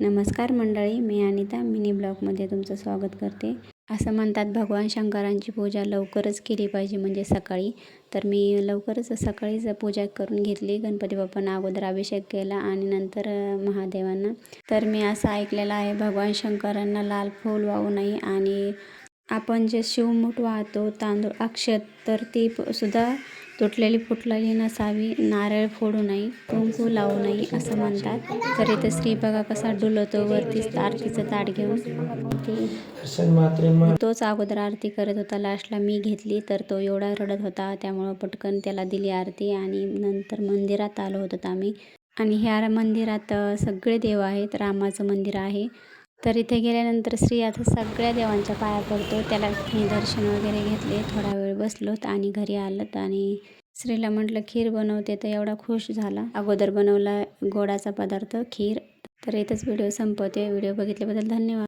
नमस्कार मंडळी, मी अनिता मिनी ब्लॉगमध्ये तुमचं स्वागत करते. असं म्हणतात भगवान शंकरांची पूजा लवकरच केली पाहिजे, म्हणजे सकाळी. तर मी लवकरच सकाळीच पूजा करून घेतली. गणपती बाप्पांना अगोदर अभिषेक केला आणि नंतर महादेवांना. तर मी असं ऐकलेलं आहे, भगवान शंकरांना लाल फूल वाहू नये आणि आपण जे शिवमूठ वाहतो तांदूळ अक्षत, तर ती सुद्धा तुटलेली फुटलेली नसावी. नारळ फोडू नये, कुंकू लावू नये असं म्हणतात. तर इथं श्री बघा कसा डुलतो वरतीच आरतीचं ताट घेऊन. तोच अगोदर आरती करत होता, लास्टला मी घेतली. तर तो एवढा रडत होता, त्यामुळं पटकन त्याला दिली आरती आणि नंतर मंदिरात आलो होतो आम्ही. आणि ह्या मंदिरात सगळे देव आहेत. रामाचं मंदिर आहे. तर इथे गेल्यानंतर श्री आता सगळ्या देवांच्या पाया पडतो. त्याला मी दर्शन वगैरे घेतले, थोडा वेळ बसलोत आणि घरी आलोत. आणि श्रीला म्हटलं खीर बनवते, तर एवढा खुश झाला. अगोदर बनवला गोडाचा पदार्थ खीर. तर इथंच व्हिडिओ संपवते. व्हिडिओ बघितल्याबद्दल धन्यवाद.